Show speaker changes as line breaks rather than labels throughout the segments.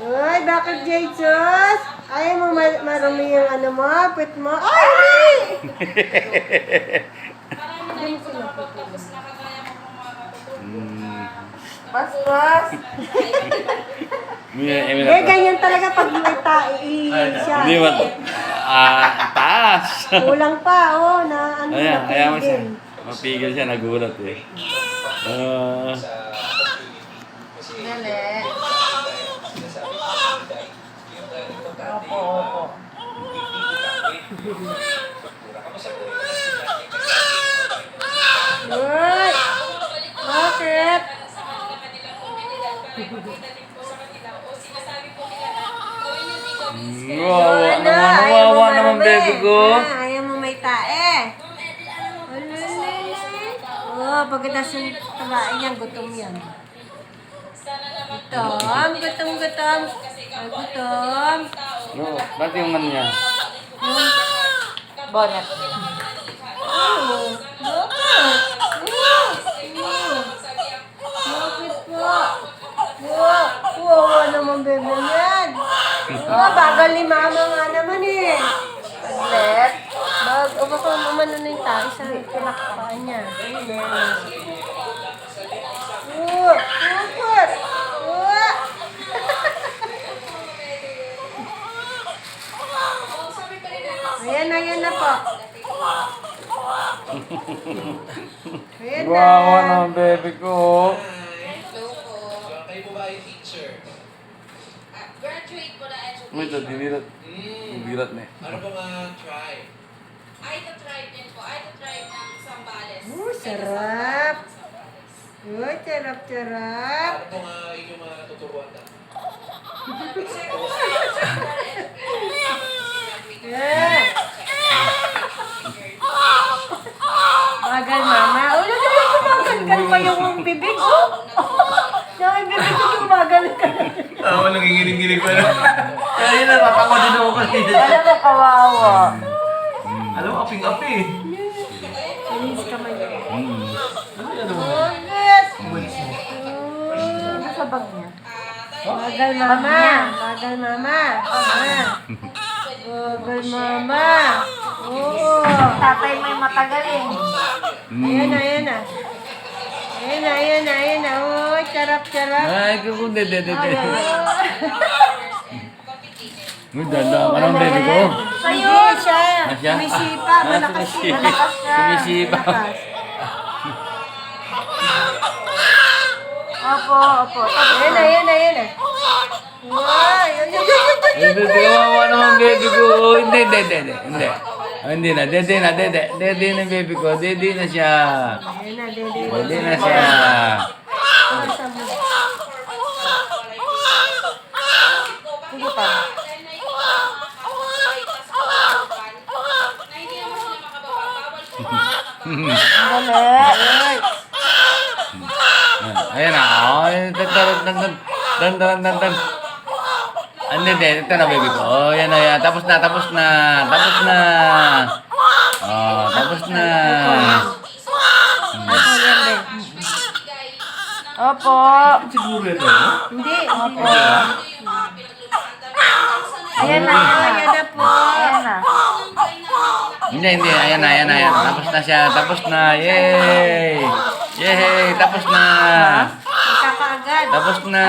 Uy, bakit Jesus? Ayaw mo marumi yung ano mo, put mo? Ay!
Marami na rin po nakapagtapos na kagaya mo kung mga katutulog.
Pas.
Hindi
Ganyan talaga pag may siya.
Hindi ba? Taas.
Kulang pa, oh, na ano,
Kaya mo siya.
napigil.
Mapigil siya, nagulat eh.
Dali. Opo.
Uy! Bakit?
Sa kanilang komunidad para ipakita din po sa kanila o sinasabi po nila na gawin yung ikaw instead.
Wawa naman, baby ko.
Ayaw mo may tae. Oh, pagkatapos yung tabain yan, gutom yan.
Sana naman
Gutom. Gutom.
No, ba't yung man niya?
Bonnet.
Bakit po? Wow, naman bebe yan. Bagal ni mama nga naman eh.
Saglit.
Baka naman ano yung tayo sa pinakapaan niya. Super! Ayan na po. Ayan na.
Wawa naman, baby ko.
Kayo po ba ay teacher?
graduate po na education.
Ito, dinirat. Dinirat na eh.
Ano ba mga try?
I-try din po. I-try ng Sambales.
Sarap. Uy, charap.
Ano po nga inyong mga natuturuan na?
Yeah. Bagal mama. Oh, nagkagal pa yung bibig. Oh. Yung bibig ko tumagal ka.
Oo, nanginginig-ginig pa na. Kaya natatawa din ako kanina.
Alam mo, kawawa.
Alam mo, aping-api.
Feliz ka man.
Ano yan naman?
Bakit?
Ano sa bag niya?
Bagal mama. Bagal mama. Oo.
Tatay may matagaling.
Ayan na. Oh, charap.
Ay, kung hindi. Uy, danda ka naman, baby ko.
Sa'yo siya.
Asya?
Sumisipa. Malakas siya.
Sumisipa.
Opo.
Ayan na. Wow, yun.
Hindi, kawawa naman, baby ko. Hindi. Hindi na, dede na, baby ko. Dede na siya.
Ayan na, dede.
Dede na siya.
Sige pa.
Dahil na ito ang na hindi naman sila makababa. Bawal po
Dali.
Ayan na. Ay, dan. Hindi, ito na, baby ko. Oh, yan na. Tapos na. Oh, tapos na.
Opo.
Siguro ito, no?
Hindi.
Opo.
Ayan na po.
Ayan na.
Hindi. Ayan na. Tapos na siya. Tapos na. Yay! Tapos na.
Kakaagad.
Tapos na.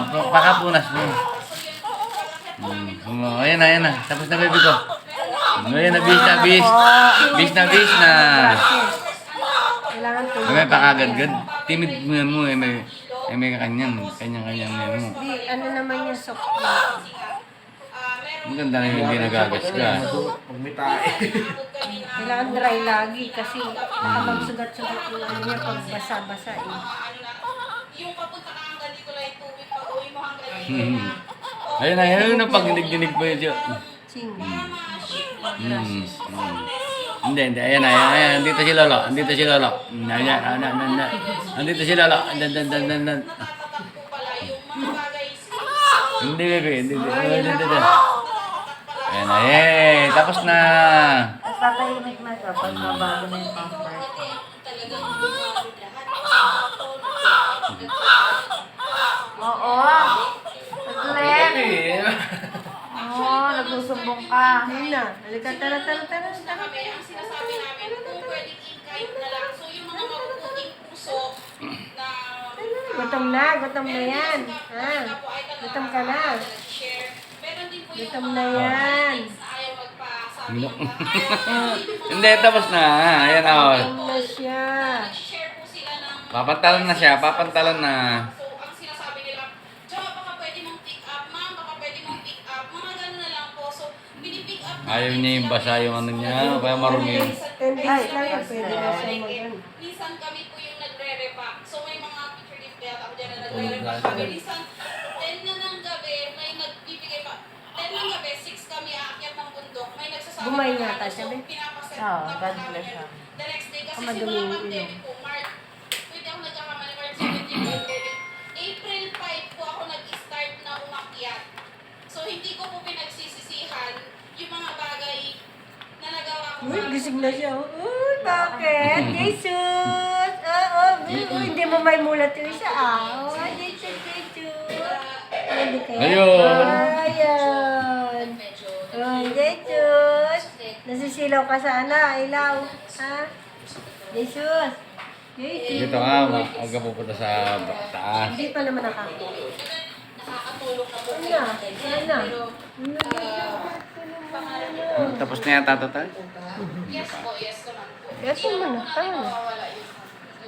Pakapunas mo. Ayan na. Tapos na, baby ko. Ayan na, bis na.
Kailangan tulog.
May pakagad-gad. Timid mo eh. May kanyang mo.
Hindi, ano naman yung sok.
Maganda na yung hindi nagagas ka.
Pag may tae.
Kailangan dry lagi kasi baka magsugat-sugat yung ano niya pag basa-basa eh.
yung papunta ka hanggang dito lang yung tubig pag uwi mo hanggang dito.
Ayun na pag dinig pa yun siya.
Ching.
Hindi. Ayan. Andito si Lolo. Andito si Lolo. Andito si Lolo. Dan. Hindi, baby. Hindi. Ayan na. Tapos na.
At tatahimik na siya pag mabago na yung pamper. Oo. Saglit.
na. Halika, tara.
Tapos na kami, ang sinasabi namin, kung pwedeng in-kind na lang. So, yung mga mabubuting puso na...
Gutom na yan. Ha? Gutom ka na.
Share. Meron din po yung
Gutom
mga
na yan.
na ayaw magpasabi ng
Hindi, tapos na. Ayan o.
Gutom na siya.
Nag-share po sila ng...
Papantalon na siya, papantalon na.
So, ang sinasabi nila, Jo, baka pwede mong pick up, ma'am, baka pwede mong pick up. Mga gano'n na lang po. So, pinipick up namin
Ayaw niya yung
sila.
basa yung ano niya, kaya marumi.
10 days lang yan. Pwede na siya mag-ano.
Minsan kami po yung nagre-repack. So, may mga picture din kaya ako dyan na nagre-repack kami. Minsan, 10 na ng gabi, may nagbibigay pa. 10 ng gabi, 6 kami aakyat ng bundok. May nagsasabi
Bumay
na
yata
ano,
siya,
so,
be.
pinapaset
Oo,
na
God
po namin
bless
yun.
her.
The next day, kasi
Madumi
simula
yung
pandemic po, March, pwede ako nagkakamali, March 17 pandemic. April 5 po ako nag-start na umakyat. So, hindi ko po pinagsisisihan yung mga bagay na nagawa ko.
Uy, gising na siya. Uy, bakit? Jesus! Oo, hindi mo may mulat yung isa. Jesus. Hindi kayo?
Ayun.
Ayan. Oh, Jesus. Nasisilaw ka sa ilaw. Ha? Jesus.
Dito nga, aga pupunta sa taas.
Hindi pa naman nakakatulog.
Nakakatulong na po.
Sana.
Tapos na yata ito tayo.
Yes po, yes naman po.
Yes
Hindi
naman,
naman po namin
tama.
mawawala